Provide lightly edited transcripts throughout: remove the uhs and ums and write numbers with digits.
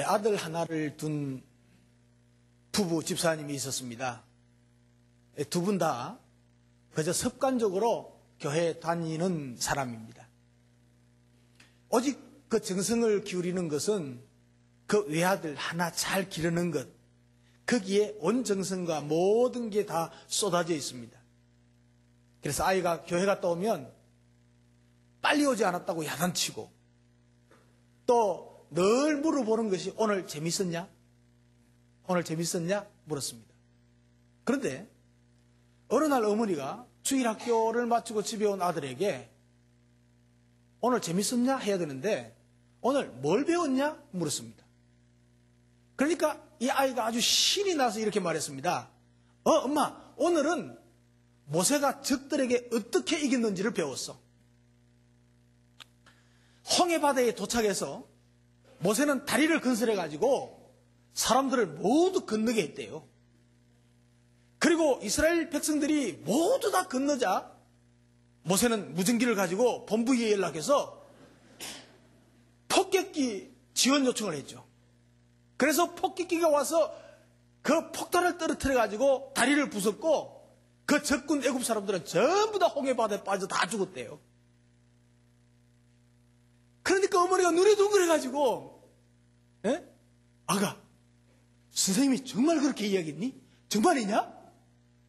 아들 하나를 둔 부부 집사님이 있었습니다. 두 분 다 그저 습관적으로 교회 다니는 사람입니다. 오직 그 정성을 기울이는 것은 그 외아들 하나 잘 기르는 것, 거기에 온 정성과 모든 게 다 쏟아져 있습니다. 그래서 아이가 교회 갔다 오면 빨리 오지 않았다고 야단치고, 또 늘 물어보는 것이 오늘 재밌었냐? 오늘 재밌었냐? 물었습니다. 그런데 어느 날 어머니가 주일학교를 마치고 집에 온 아들에게 오늘 재밌었냐? 해야 되는데 오늘 뭘 배웠냐? 물었습니다. 그러니까 이 아이가 아주 신이 나서 이렇게 말했습니다. 엄마, 오늘은 모세가 적들에게 어떻게 이겼는지를 배웠어. 홍해바다에 도착해서 모세는 다리를 건설해가지고 사람들을 모두 건너게 했대요. 그리고 이스라엘 백성들이 모두 다 건너자 모세는 무전기를 가지고 본부에 연락해서 폭격기 지원 요청을 했죠. 그래서 폭격기가 와서 그 폭탄을 떨어뜨려가지고 다리를 부쉈고 그 적군 애굽 사람들은 전부 다 홍해바다에 빠져 다 죽었대요. 그러니까 어머니가 눈이 둥그래가지고 아가, 선생님이 정말 그렇게 이야기했니? 정말이냐?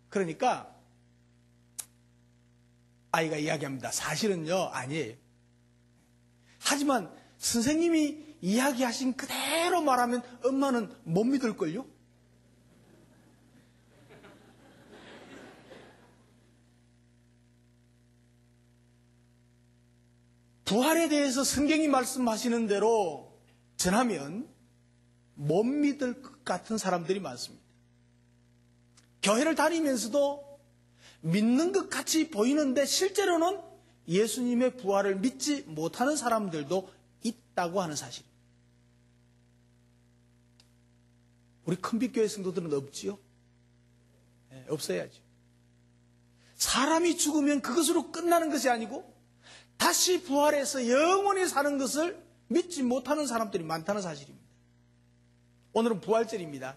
그러니까 아이가 이야기합니다. 사실은요, 아니에요. 하지만 선생님이 이야기하신 그대로 말하면 엄마는 못 믿을걸요? 부활에 대해서 성경이 말씀하시는 대로 전하면 못 믿을 것 같은 사람들이 많습니다. 교회를 다니면서도 믿는 것 같이 보이는데 실제로는 예수님의 부활을 믿지 못하는 사람들도 있다고 하는 사실입니다. 우리 큰빛교회 성도들은 없지요? 네, 없어야죠. 사람이 죽으면 그것으로 끝나는 것이 아니고 다시 부활해서 영원히 사는 것을 믿지 못하는 사람들이 많다는 사실입니다. 오늘은 부활절입니다.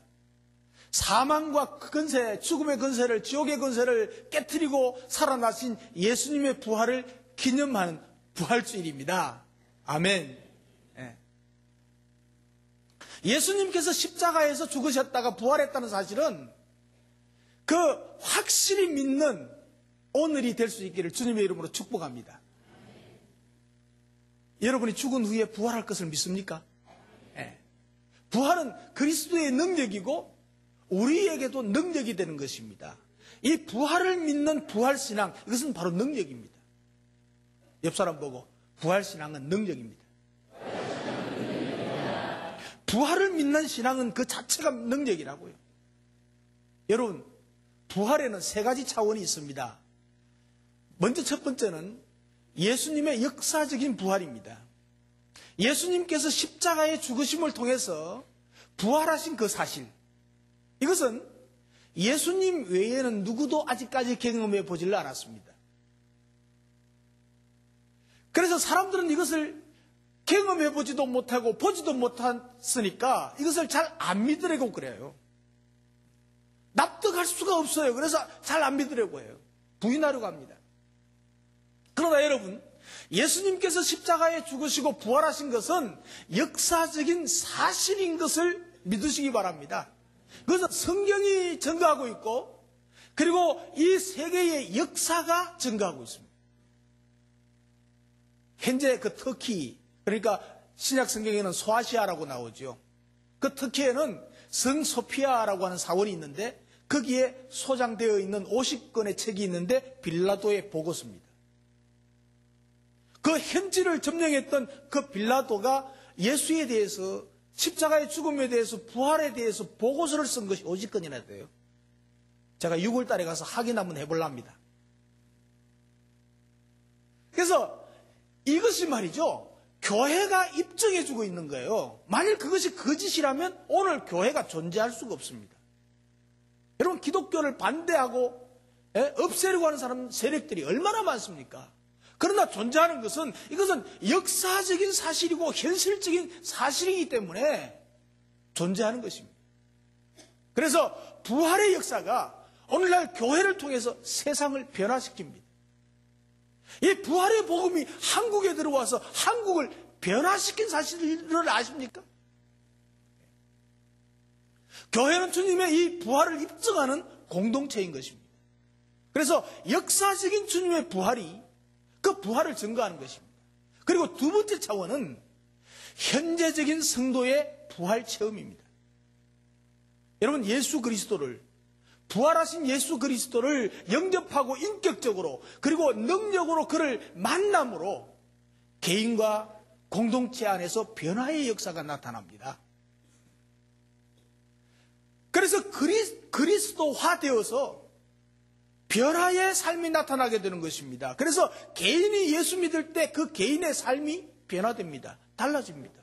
사망과 근세, 죽음의 근세를, 지옥의 근세를 깨트리고 살아나신 예수님의 부활을 기념하는 부활주일입니다. 아멘. 예수님께서 십자가에서 죽으셨다가 부활했다는 사실은 그 확실히 믿는 오늘이 될 수 있기를 주님의 이름으로 축복합니다. 여러분이 죽은 후에 부활할 것을 믿습니까? 부활은 그리스도의 능력이고 우리에게도 능력이 되는 것입니다. 이 부활을 믿는 부활신앙, 이것은 바로 능력입니다. 옆 사람 보고 부활신앙은 능력입니다. 부활을 믿는 신앙은 그 자체가 능력이라고요. 여러분, 부활에는 세 가지 차원이 있습니다. 먼저 첫 번째는 예수님의 역사적인 부활입니다. 예수님께서 십자가의 죽으심을 통해서 부활하신 그 사실, 이것은 예수님 외에는 누구도 아직까지 경험해 보지를 않았습니다. 그래서 사람들은 이것을 경험해 보지도 못하고 보지도 못했으니까 이것을 잘 안 믿으려고 그래요. 납득할 수가 없어요. 그래서 잘 안 믿으려고 해요. 부인하려고 합니다. 그러나 여러분, 예수님께서 십자가에 죽으시고 부활하신 것은 역사적인 사실인 것을 믿으시기 바랍니다. 그것은 성경이 증거하고 있고, 그리고 이 세계의 역사가 증거하고 있습니다. 현재 그 터키, 그러니까 신약 성경에는 소아시아라고 나오죠. 그 터키에는 성소피아라고 하는 사원이 있는데 거기에 소장되어 있는 50권의 책이 있는데 빌라도의 보고서입니다. 그 현지를 점령했던 그 빌라도가 예수에 대해서, 십자가의 죽음에 대해서, 부활에 대해서 보고서를 쓴 것이 50권이나 돼요. 제가 6월 달에 가서 확인 한번 해보려 합니다. 그래서 이것이 말이죠, 교회가 입증해주고 있는 거예요. 만일 그것이 거짓이라면 오늘 교회가 존재할 수가 없습니다. 여러분, 기독교를 반대하고 없애려고 하는 사람 세력들이 얼마나 많습니까? 그러나 존재하는 것은, 이것은 역사적인 사실이고 현실적인 사실이기 때문에 존재하는 것입니다. 그래서 부활의 역사가 오늘날 교회를 통해서 세상을 변화시킵니다. 이 부활의 복음이 한국에 들어와서 한국을 변화시킨 사실을 아십니까? 교회는 주님의 이 부활을 입증하는 공동체인 것입니다. 그래서 역사적인 주님의 부활이 그 부활을 증거하는 것입니다. 그리고 두 번째 차원은 현재적인 성도의 부활 체험입니다. 여러분, 예수 그리스도를, 부활하신 예수 그리스도를 영접하고 인격적으로 그리고 능력으로 그를 만남으로 개인과 공동체 안에서 변화의 역사가 나타납니다. 그래서 그리스도화 되어서 변화의 삶이 나타나게 되는 것입니다. 그래서 개인이 예수 믿을 때 그 개인의 삶이 변화됩니다. 달라집니다.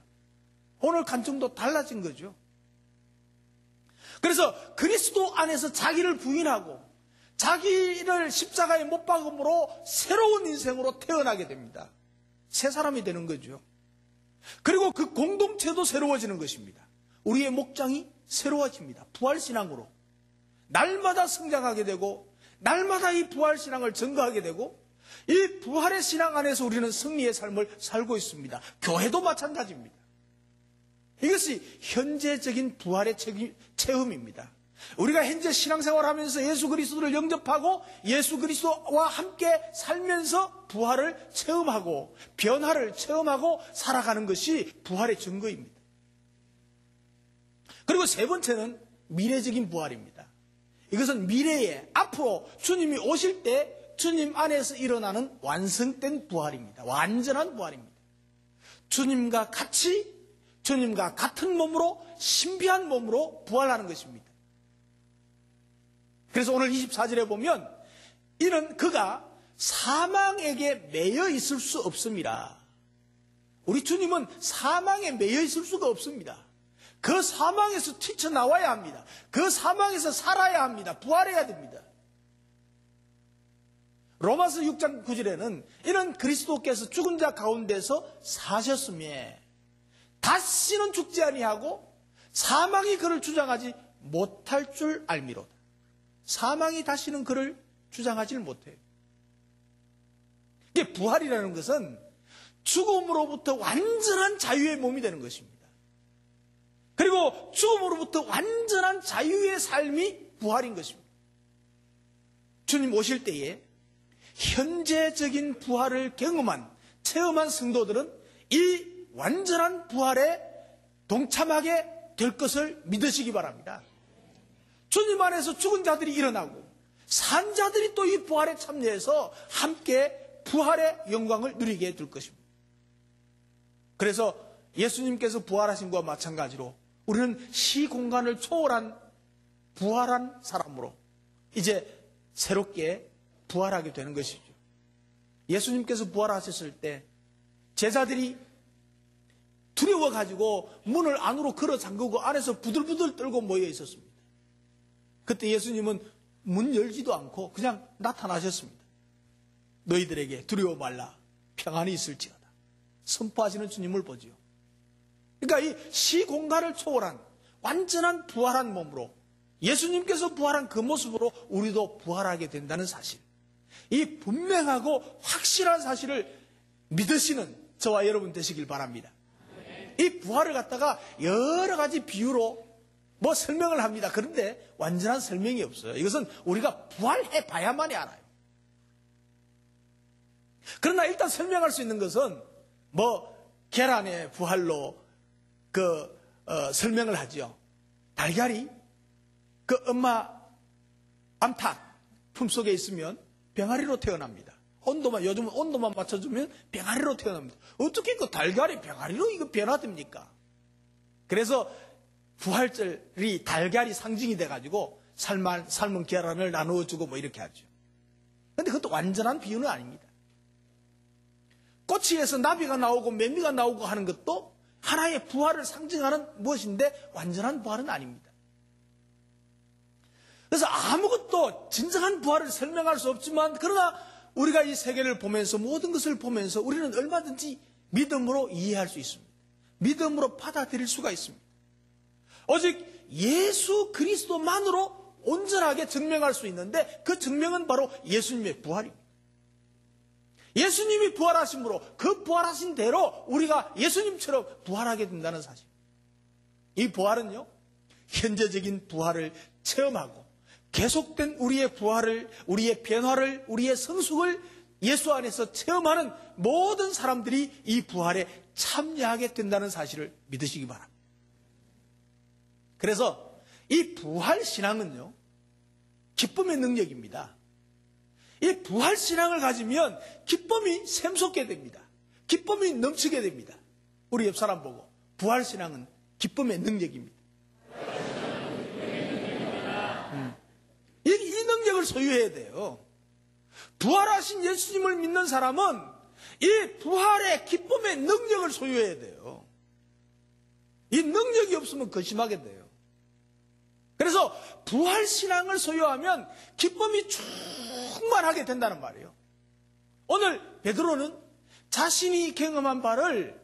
오늘 간증도 달라진 거죠. 그래서 그리스도 안에서 자기를 부인하고 자기를 십자가에 못 박음으로 새로운 인생으로 태어나게 됩니다. 새 사람이 되는 거죠. 그리고 그 공동체도 새로워지는 것입니다. 우리의 목장이 새로워집니다. 부활신앙으로. 날마다 성장하게 되고 날마다 이 부활신앙을 증거하게 되고 이 부활의 신앙 안에서 우리는 승리의 삶을 살고 있습니다. 교회도 마찬가지입니다. 이것이 현재적인 부활의 체험입니다. 우리가 현재 신앙생활하면서 예수 그리스도를 영접하고 예수 그리스도와 함께 살면서 부활을 체험하고 변화를 체험하고 살아가는 것이 부활의 증거입니다. 그리고 세 번째는 미래적인 부활입니다. 이것은 미래에 앞으로 주님이 오실 때 주님 안에서 일어나는 완성된 부활입니다. 완전한 부활입니다. 주님과 같이 주님과 같은 몸으로 신비한 몸으로 부활하는 것입니다. 그래서 오늘 24절에 보면 이는 그가 사망에게 매여 있을 수 없습니다. 우리 주님은 사망에 매여 있을 수가 없습니다. 그 사망에서 튀쳐나와야 합니다. 그 사망에서 살아야 합니다. 부활해야 됩니다. 로마서 6장 9절에는 이는 그리스도께서 죽은 자 가운데서 사셨으며 다시는 죽지 아니하고 사망이 그를 주장하지 못할 줄 알미로다. 사망이 다시는 그를 주장하지 못해요. 이게 부활이라는 것은 죽음으로부터 완전한 자유의 몸이 되는 것입니다. 그리고 죽음으로부터 완전한 자유의 삶이 부활인 것입니다. 주님 오실 때에 현재적인 부활을 체험한 성도들은 이 완전한 부활에 동참하게 될 것을 믿으시기 바랍니다. 주님 안에서 죽은 자들이 일어나고 산 자들이 또 이 부활에 참여해서 함께 부활의 영광을 누리게 될 것입니다. 그래서 예수님께서 부활하신 것과 마찬가지로 우리는 시공간을 초월한 부활한 사람으로 이제 새롭게 부활하게 되는 것이죠. 예수님께서 부활하셨을 때 제자들이 두려워가지고 문을 안으로 걸어 잠그고 안에서 부들부들 떨고 모여 있었습니다. 그때 예수님은 문 열지도 않고 그냥 나타나셨습니다. 너희들에게 두려워 말라 평안이 있을지어다. 선포하시는 주님을 보지요. 그러니까 이 시공간을 초월한 완전한 부활한 몸으로 예수님께서 부활한 그 모습으로 우리도 부활하게 된다는 사실, 이 분명하고 확실한 사실을 믿으시는 저와 여러분 되시길 바랍니다. 이 부활을 갖다가 여러 가지 비유로 설명을 합니다. 그런데 완전한 설명이 없어요. 이것은 우리가 부활해 봐야만이 알아요. 그러나 일단 설명할 수 있는 것은 계란의 부활로 설명을 하죠. 달걀이 그 엄마 암탉 품속에 있으면 병아리로 태어납니다. 요즘은 온도만 맞춰주면 병아리로 태어납니다. 어떻게 그 달걀이 병아리로 이거 변화됩니까? 그래서 부활절이 달걀이 상징이 돼가지고 삶은 계란을 나누어주고 이렇게 하죠. 그런데 그것도 완전한 비유는 아닙니다. 꼬치에서 나비가 나오고 매미가 나오고 하는 것도 하나의 부활을 상징하는 무엇인데 완전한 부활은 아닙니다. 그래서 아무것도 진정한 부활을 설명할 수 없지만 그러나 우리가 이 세계를 보면서 모든 것을 보면서 우리는 얼마든지 믿음으로 이해할 수 있습니다. 믿음으로 받아들일 수가 있습니다. 오직 예수 그리스도만으로 온전하게 증명할 수 있는데 그 증명은 바로 예수님의 부활입니다. 예수님이 부활하심으로 그 부활하신 대로 우리가 예수님처럼 부활하게 된다는 사실. 이 부활은요, 현재적인 부활을 체험하고 계속된 우리의 부활을, 우리의 변화를, 우리의 성숙을 예수 안에서 체험하는 모든 사람들이 이 부활에 참여하게 된다는 사실을 믿으시기 바랍니다. 그래서 이 부활 신앙은요, 기쁨의 능력입니다. 이 부활 신앙을 가지면 기쁨이 샘솟게 됩니다. 기쁨이 넘치게 됩니다. 우리 옆 사람 보고 부활 신앙은 기쁨의 능력입니다. 이 능력을 소유해야 돼요. 부활하신 예수님을 믿는 사람은 이 부활의 기쁨의 능력을 소유해야 돼요. 이 능력이 없으면 거심하게 돼요. 그래서 부활 신앙을 소유하면 기쁨이 충만하게 된다는 말이에요. 오늘 베드로는 자신이 경험한 바를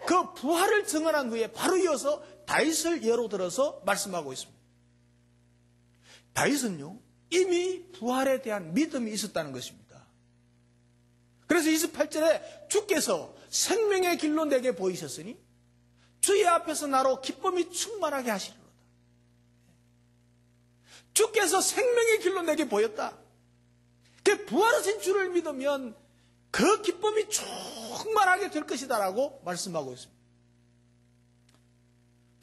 그 부활을 증언한 후에 바로 이어서 다윗을 예로 들어서 말씀하고 있습니다. 다윗은요, 이미 부활에 대한 믿음이 있었다는 것입니다. 그래서 28절에 주께서 생명의 길로 내게 보이셨으니 주의 앞에서 나로 기쁨이 충만하게 하시리로다. 주께서 생명의 길로 내게 보였다. 그 부활하신 주를 믿으면 그 기쁨이 충만하게 될 것이다라고 말씀하고 있습니다.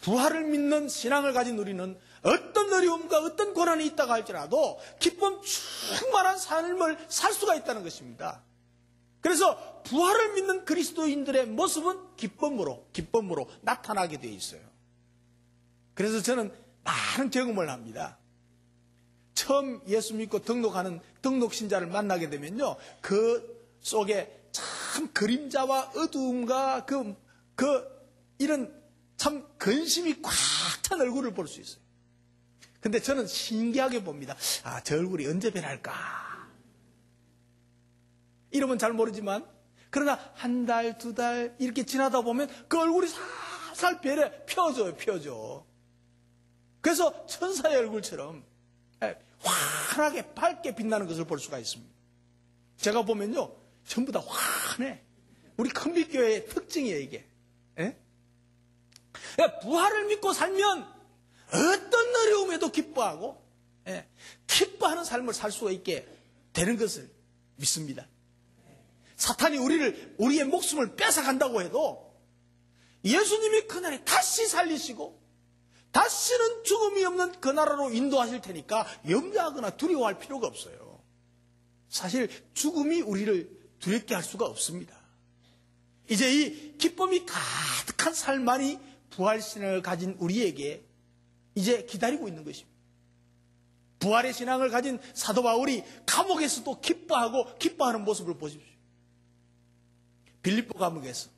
부활을 믿는 신앙을 가진 우리는 어떤 어려움과 어떤 고난이 있다고 할지라도 기쁨 충만한 삶을 살 수가 있다는 것입니다. 그래서 부활을 믿는 그리스도인들의 모습은 기쁨으로 나타나게 되어 있어요. 그래서 저는 많은 경험을 합니다. 처음 예수 믿고 등록하는 등록신자를 만나게 되면요, 그 속에 참 그림자와 어두움과 이런 참 근심이 꽉 찬 얼굴을 볼 수 있어요. 근데 저는 신기하게 봅니다. 아, 저 얼굴이 언제 변할까? 이러면 잘 모르지만, 그러나 한 달, 두 달 이렇게 지나다 보면 그 얼굴이 살살 펴져요. 그래서 천사의 얼굴처럼 환하게 밝게 빛나는 것을 볼 수가 있습니다. 제가 보면요, 전부 다 환해. 우리 큰빛교회의 특징이에요, 이게. 예? 부활을 믿고 살면 어떤 어려움에도 기뻐하고, 기뻐하는 삶을 살 수가 있게 되는 것을 믿습니다. 사탄이 우리의 목숨을 뺏어간다고 해도 예수님이 그날에 다시 살리시고 다시는 죽음이 없는 그 나라로 인도하실 테니까 염려하거나 두려워할 필요가 없어요. 사실 죽음이 우리를 두렵게 할 수가 없습니다. 이제 이 기쁨이 가득한 삶만이 부활신앙을 가진 우리에게 이제 기다리고 있는 것입니다. 부활의 신앙을 가진 사도 바울이 감옥에서도 기뻐하는 모습을 보십시오. 빌립보 감옥에서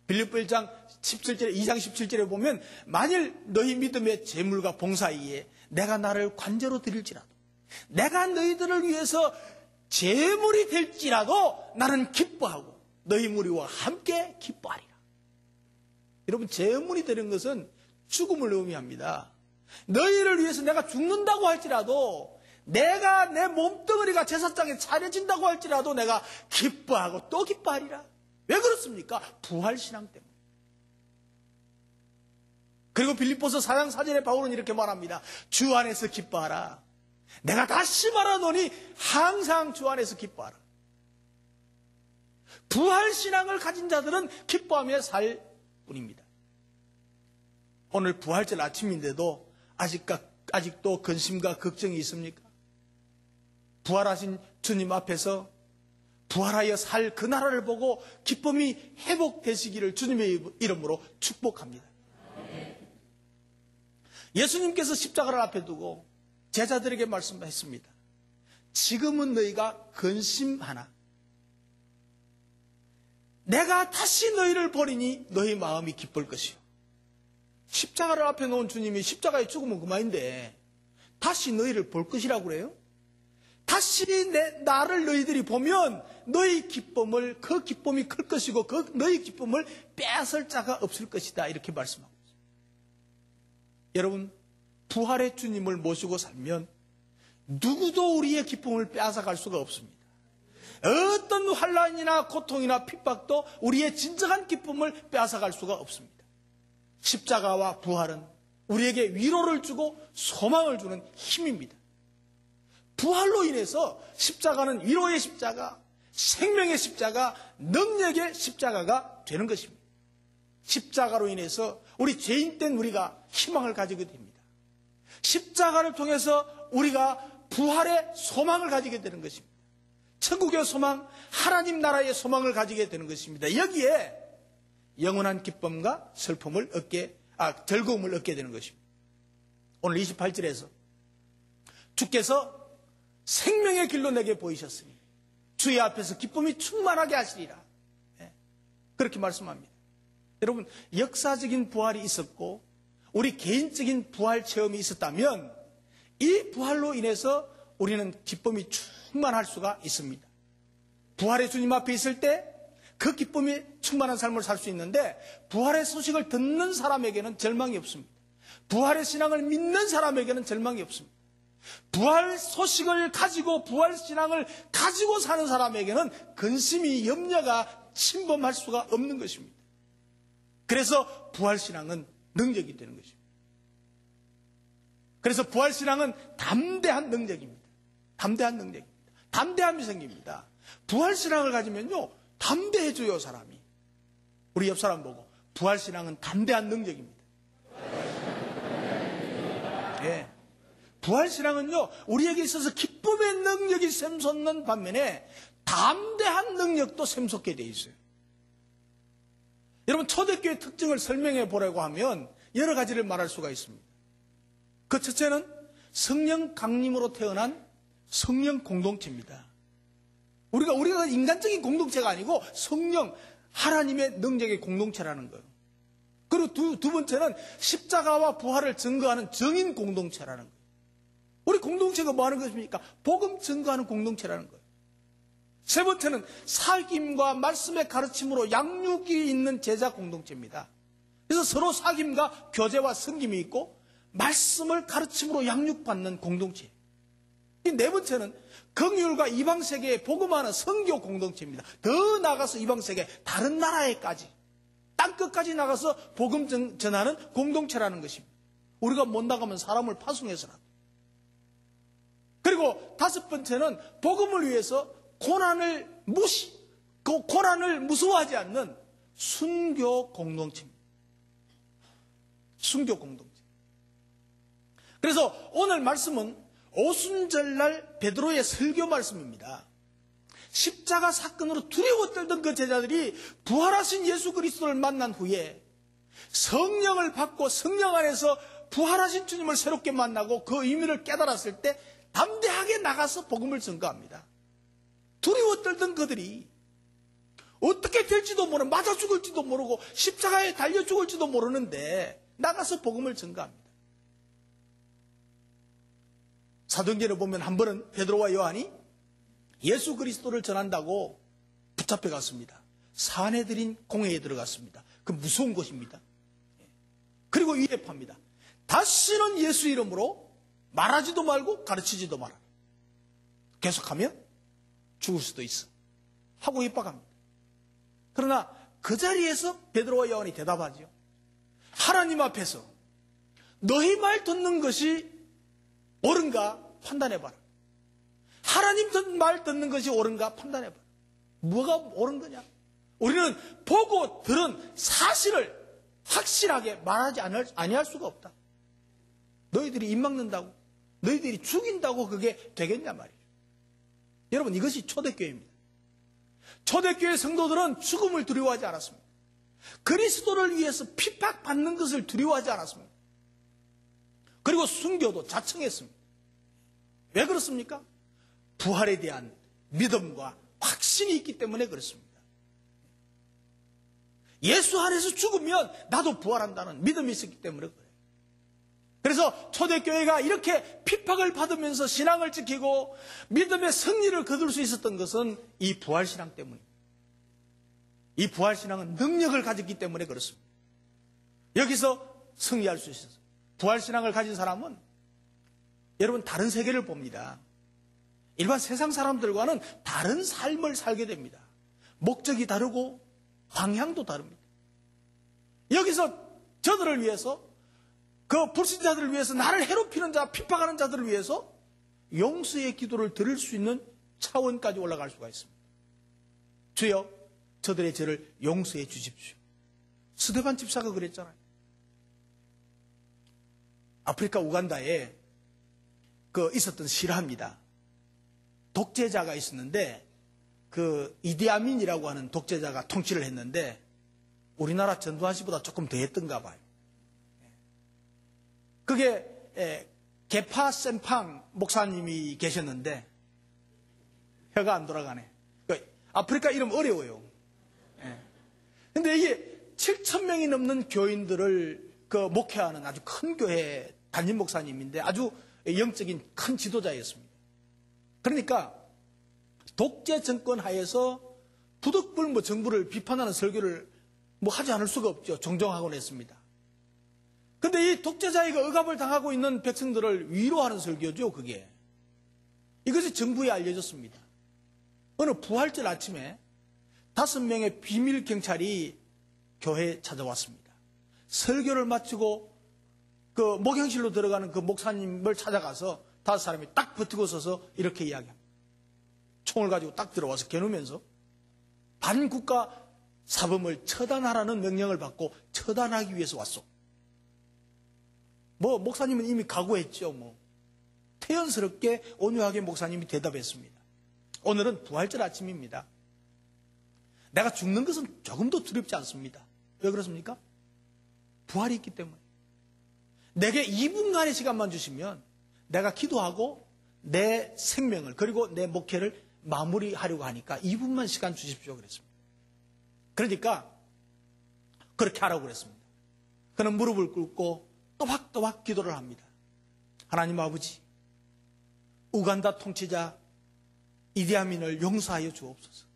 빌립보 1장 17절에 2장 17절에 보면 만일 너희 믿음의 재물과 봉사이에 내가 나를 관제로 드릴지라도 내가 너희들을 위해서 재물이 될지라도 나는 기뻐하고 너희 무리와 함께 기뻐하리라. 여러분, 재물이 되는 것은 죽음을 의미합니다. 너희를 위해서 내가 죽는다고 할지라도 내가 내 몸뚱어리가 제사장에 차려진다고 할지라도 내가 기뻐하고 또 기뻐하리라. 왜 그렇습니까? 부활신앙 때문에. 그리고 빌립보서 4장 4절에 바울은 이렇게 말합니다. 주 안에서 기뻐하라. 내가 다시 말하노니 항상 주 안에서 기뻐하라. 부활신앙을 가진 자들은 기뻐하며 살 뿐입니다. 오늘 부활절 아침인데도 아직도 근심과 걱정이 있습니까? 부활하신 주님 앞에서 부활하여 살 그 나라를 보고 기쁨이 회복되시기를 주님의 이름으로 축복합니다. 예수님께서 십자가를 앞에 두고 제자들에게 말씀했습니다. 지금은 너희가 근심하나 내가 다시 너희를 버리니 너희 마음이 기쁠 것이요. 십자가를 앞에 놓은 주님이 십자가에 죽으면 그만인데 다시 너희를 볼 것이라고 그래요? 다시 나를 너희들이 보면 너희 기쁨이 클 것이고 너희 기쁨을 빼앗을 자가 없을 것이다. 이렇게 말씀하고 있습니다. 여러분, 부활의 주님을 모시고 살면 누구도 우리의 기쁨을 빼앗아갈 수가 없습니다. 어떤 환난이나 고통이나 핍박도 우리의 진정한 기쁨을 빼앗아갈 수가 없습니다. 십자가와 부활은 우리에게 위로를 주고 소망을 주는 힘입니다. 부활로 인해서 십자가는 위로의 십자가, 생명의 십자가, 능력의 십자가가 되는 것입니다. 십자가로 인해서 우리 죄인된 우리가 희망을 가지게 됩니다. 십자가를 통해서 우리가 부활의 소망을 가지게 되는 것입니다. 천국의 소망, 하나님 나라의 소망을 가지게 되는 것입니다. 여기에 영원한 기쁨과 슬픔을 즐거움을 얻게 되는 것입니다. 오늘 28절에서 주께서 생명의 길로 내게 보이셨으니 주의 앞에서 기쁨이 충만하게 하시리라. 그렇게 말씀합니다. 여러분, 역사적인 부활이 있었고 우리 개인적인 부활 체험이 있었다면 이 부활로 인해서 우리는 기쁨이 충만할 수가 있습니다. 부활의 주님 앞에 있을 때 그 기쁨이 충만한 삶을 살 수 있는데 부활의 소식을 듣는 사람에게는 절망이 없습니다. 부활의 신앙을 믿는 사람에게는 절망이 없습니다. 부활 소식을 가지고 부활 신앙을 가지고 사는 사람에게는 근심이 염려가 침범할 수가 없는 것입니다. 그래서 부활 신앙은 능력이 되는 것입니다. 그래서 부활 신앙은 담대한 능력입니다. 담대한 능력입니다. 담대함이 생깁니다. 부활 신앙을 가지면요 담대해져요 사람이. 우리 옆 사람 보고 부활 신앙은 담대한 능력입니다. 예. 부활 신앙은요 우리에게 있어서 기쁨의 능력이 샘솟는 반면에 담대한 능력도 샘솟게 돼 있어요. 여러분, 초대교회 특징을 설명해 보려고 하면 여러 가지를 말할 수가 있습니다. 그 첫째는 성령 강림으로 태어난 성령 공동체입니다. 우리가 인간적인 공동체가 아니고 성령, 하나님의 능력의 공동체라는 거예요. 그리고 두 번째는 십자가와 부활을 증거하는 정인 공동체라는 거예요. 우리 공동체가 뭐 하는 것입니까? 복음 증거하는 공동체라는 거예요. 세 번째는 사귐과 말씀의 가르침으로 양육이 있는 제자 공동체입니다. 그래서 서로 사귐과 교제와 섬김이 있고 말씀을 가르침으로 양육받는 공동체. 이 네 번째는 긍휼과 이방세계에 복음하는 선교 공동체입니다. 더 나아가서 이방세계 다른 나라에까지 땅끝까지 나가서 복음 전하는 공동체라는 것입니다. 우리가 못 나가면 사람을 파송해서라도. 그리고 다섯 번째는 복음을 위해서 고난을 무서워하지 않는 순교 공동체입니다. 순교 공동체. 그래서 오늘 말씀은 오순절날 베드로의 설교 말씀입니다. 십자가 사건으로 두려워 떨던 그 제자들이 부활하신 예수 그리스도를 만난 후에 성령을 받고 성령 안에서 부활하신 주님을 새롭게 만나고 그 의미를 깨달았을 때 담대하게 나가서 복음을 전가합니다. 두려워 떨던 그들이 어떻게 될지도 모르고 맞아 죽을지도 모르고 십자가에 달려 죽을지도 모르는데 나가서 복음을 전가합니다. 사도행전을 보면 한 번은 베드로와 요한이 예수 그리스도를 전한다고 붙잡혀 갔습니다. 사내들인 공회에 들어갔습니다. 그 무서운 것입니다. 그리고 위협합니다. 다시는 예수 이름으로 말하지도 말고 가르치지도 마라. 계속하면 죽을 수도 있어. 하고 협박합니다. 그러나 그 자리에서 베드로와 요한이 대답하죠. 하나님 앞에서 너희 말 듣는 것이 옳은가 판단해봐라. 하나님 말 듣는 것이 옳은가 판단해봐라. 뭐가 옳은 거냐? 우리는 보고 들은 사실을 확실하게 말하지 아니할 수가 없다. 너희들이 입 막는다고, 너희들이 죽인다고 그게 되겠냐 말이죠. 여러분, 이것이 초대교회입니다. 초대교회 성도들은 죽음을 두려워하지 않았습니다. 그리스도를 위해서 핍박받는 것을 두려워하지 않았습니다. 그리고 순교도 자청했습니다. 왜 그렇습니까? 부활에 대한 믿음과 확신이 있기 때문에 그렇습니다. 예수 안에서 죽으면 나도 부활한다는 믿음이 있었기 때문에 그래요. 그래서 초대교회가 이렇게 핍박을 받으면서 신앙을 지키고 믿음의 승리를 거둘 수 있었던 것은 이 부활신앙 때문입니다. 이 부활신앙은 능력을 가졌기 때문에 그렇습니다. 여기서 승리할 수 있었어요. 부활신앙을 가진 사람은 여러분 다른 세계를 봅니다. 일반 세상 사람들과는 다른 삶을 살게 됩니다. 목적이 다르고 방향도 다릅니다. 여기서 저들을 위해서, 그 불신자들을 위해서, 나를 괴롭히는 자, 핍박하는 자들을 위해서 용서의 기도를 드릴 수 있는 차원까지 올라갈 수가 있습니다. 주여, 저들의 죄를 용서해 주십시오. 스데반 집사가 그랬잖아요. 아프리카 우간다에 있었던 실화입니다. 독재자가 있었는데 그 이디아민이라고 하는 독재자가 통치를 했는데 우리나라 전두환 씨보다 조금 더 했던가 봐요. 그게 게파 센팡 목사님이 계셨는데 혀가 안 돌아가네. 아프리카 이름 어려워요. 근데 이게 7,000명이 넘는 교인들을 목회하는 아주 큰 교회 담임 목사님인데 아주 영적인 큰 지도자였습니다. 그러니까 독재 정권 하에서 부득불 정부를 비판하는 설교를 하지 않을 수가 없죠. 종종하곤 했습니다. 근데 이 독재자에게 억압을 당하고 있는 백성들을 위로하는 설교죠, 그게. 이것이 정부에 알려졌습니다. 어느 부활절 아침에 5명의 비밀 경찰이 교회에 찾아왔습니다. 설교를 마치고 목욕실로 들어가는 그 목사님을 찾아가서 5사람이 딱 버티고 서서 이렇게 이야기합니다. 총을 가지고 딱 들어와서 겨누면서 반국가 사범을 처단하라는 명령을 받고 처단하기 위해서 왔소. 목사님은 이미 각오했죠. 태연스럽게 온유하게 목사님이 대답했습니다. 오늘은 부활절 아침입니다. 내가 죽는 것은 조금도 두렵지 않습니다. 왜 그렇습니까? 부활이 있기 때문에. 내게 2분간의 시간만 주시면 내가 기도하고 내 생명을 그리고 내 목회를 마무리하려고 하니까 2분만 시간 주십시오 그랬습니다. 그러니까 그렇게 하라고 그랬습니다. 그는 무릎을 꿇고 또박또박 기도를 합니다. 하나님 아버지, 우간다 통치자 이디아민을 용서하여 주옵소서.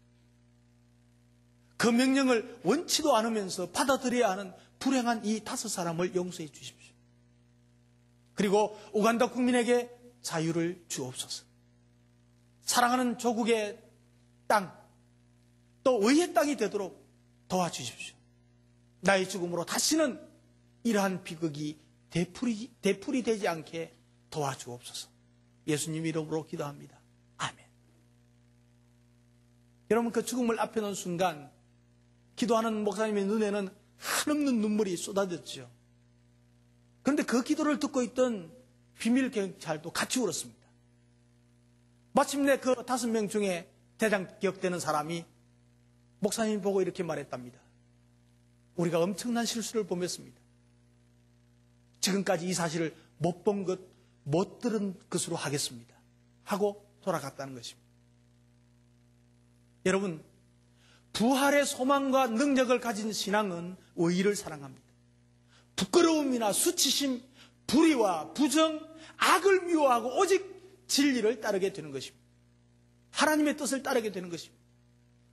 그 명령을 원치도 않으면서 받아들여야 하는 불행한 이 5사람을 용서해 주십시오. 그리고 우간다 국민에게 자유를 주옵소서. 사랑하는 조국의 땅, 또 의의 땅이 되도록 도와주십시오. 나의 죽음으로 다시는 이러한 비극이 되풀이 되지 않게 도와주옵소서. 예수님 이름으로 기도합니다. 아멘. 여러분, 그 죽음을 앞에 놓은 순간 기도하는 목사님의 눈에는 한없는 눈물이 쏟아졌죠. 그런데 그 기도를 듣고 있던 비밀 경찰도 같이 울었습니다. 마침내 그 5명 중에 대장 기억되는 사람이 목사님 보고 이렇게 말했답니다. 우리가 엄청난 실수를 범했습니다. 지금까지 이 사실을 못 본 것, 못 들은 것으로 하겠습니다. 하고 돌아갔다는 것입니다. 여러분, 부활의 소망과 능력을 가진 신앙은 의의를 사랑합니다. 부끄러움이나 수치심, 불의와 부정, 악을 미워하고 오직 진리를 따르게 되는 것입니다. 하나님의 뜻을 따르게 되는 것입니다.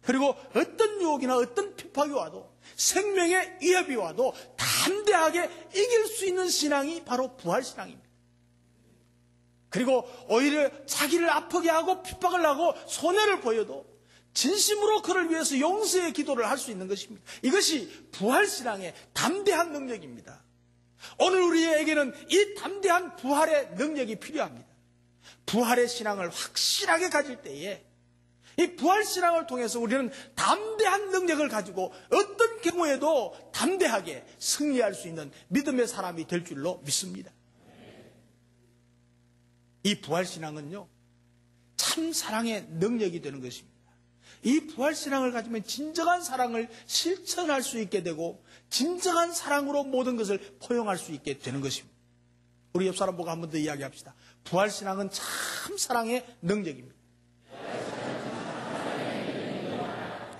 그리고 어떤 유혹이나 어떤 핍박이 와도 생명의 위협이 와도 담대하게 이길 수 있는 신앙이 바로 부활신앙입니다. 그리고 오히려 자기를 아프게 하고 핍박을 하고 손해를 보여도 진심으로 그를 위해서 용서의 기도를 할 수 있는 것입니다. 이것이 부활신앙의 담대한 능력입니다. 오늘 우리에게는 이 담대한 부활의 능력이 필요합니다. 부활의 신앙을 확실하게 가질 때에 이 부활신앙을 통해서 우리는 담대한 능력을 가지고 어떤 경우에도 담대하게 승리할 수 있는 믿음의 사람이 될 줄로 믿습니다. 이 부활신앙은요, 참 사랑의 능력이 되는 것입니다. 이 부활신앙을 가지면 진정한 사랑을 실천할 수 있게 되고 진정한 사랑으로 모든 것을 포용할 수 있게 되는 것입니다. 우리 옆 사람 보고 한 번 더 이야기합시다. 부활신앙은 참 사랑의 능력입니다.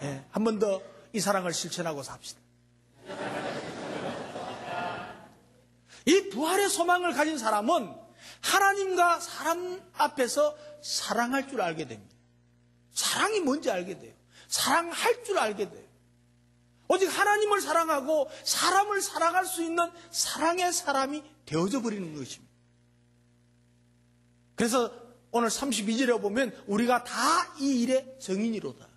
네, 한 번 더 이 사랑을 실천하고 삽시다. 이 부활의 소망을 가진 사람은 하나님과 사람 앞에서 사랑할 줄 알게 됩니다. 사랑이 뭔지 알게 돼요. 사랑할 줄 알게 돼요. 오직 하나님을 사랑하고 사람을 사랑할 수 있는 사랑의 사람이 되어져 버리는 것입니다. 그래서 오늘 32절에 보면 우리가 다 이 일의 증인이로다.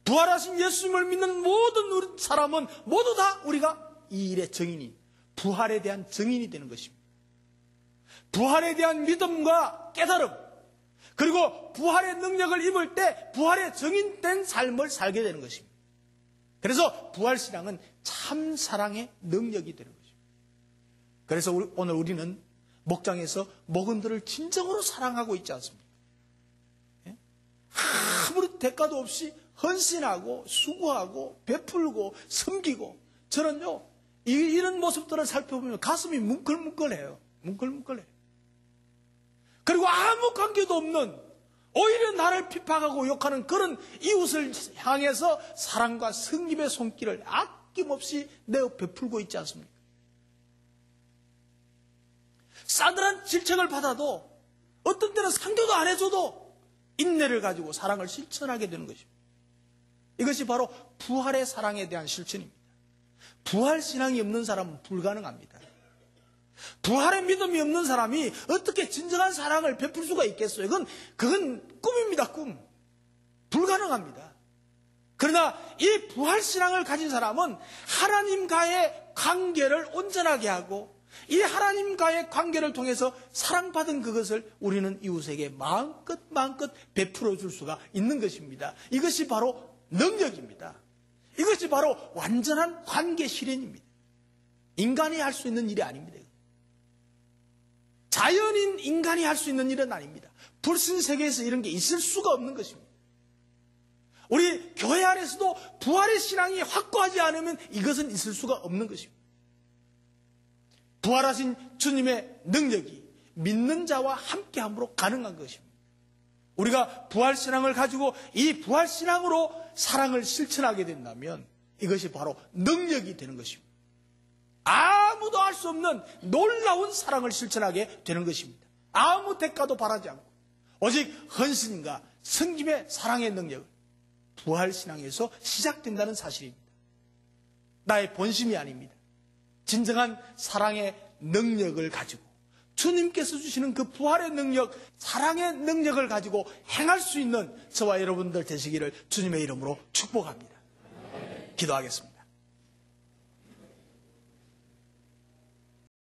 부활하신 예수님을 믿는 모든 사람은 모두 다 우리가 이 일의 증인이, 부활에 대한 증인이 되는 것입니다. 부활에 대한 믿음과 깨달음, 그리고 부활의 능력을 입을 때 부활의 증인된 삶을 살게 되는 것입니다. 그래서 부활신앙은 참 사랑의 능력이 되는 것입니다. 그래서 오늘 우리는 목장에서 목원들을 진정으로 사랑하고 있지 않습니까? 아무리 대가도 없이 헌신하고 수고하고 베풀고 섬기고, 저는요 이런 모습들을 살펴보면 가슴이 뭉클뭉클해요. 뭉클뭉클해요. 그리고 아무 관계도 없는, 오히려 나를 핍박하고 욕하는 그런 이웃을 향해서 사랑과 성립의 손길을 아낌없이 내어 베풀고 있지 않습니까? 싸늘한 질책을 받아도, 어떤 때는 상대도 안 해줘도 인내를 가지고 사랑을 실천하게 되는 것입니다. 이것이 바로 부활의 사랑에 대한 실천입니다. 부활 신앙이 없는 사람은 불가능합니다. 부활의 믿음이 없는 사람이 어떻게 진정한 사랑을 베풀 수가 있겠어요? 그건 꿈입니다, 꿈. 불가능합니다. 그러나 이 부활 신앙을 가진 사람은 하나님과의 관계를 온전하게 하고, 이 하나님과의 관계를 통해서 사랑받은 그것을 우리는 이웃에게 마음껏 베풀어 줄 수가 있는 것입니다. 이것이 바로 능력입니다. 이것이 바로 완전한 관계 실현입니다. 인간이 할 수 있는 일이 아닙니다. 자연인 인간이 할 수 있는 일은 아닙니다. 불신 세계에서 이런 게 있을 수가 없는 것입니다. 우리 교회 안에서도 부활의 신앙이 확고하지 않으면 이것은 있을 수가 없는 것입니다. 부활하신 주님의 능력이 믿는 자와 함께함으로 가능한 것입니다. 우리가 부활신앙을 가지고 이 부활신앙으로 사랑을 실천하게 된다면 이것이 바로 능력이 되는 것입니다. 아무도 할 수 없는 놀라운 사랑을 실천하게 되는 것입니다. 아무 대가도 바라지 않고 오직 헌신과 섬김의 사랑의 능력을 부활신앙에서 시작된다는 사실입니다. 나의 본심이 아닙니다. 진정한 사랑의 능력을 가지고 주님께서 주시는 그 부활의 능력, 사랑의 능력을 가지고 행할 수 있는 저와 여러분들 되시기를 주님의 이름으로 축복합니다. 기도하겠습니다.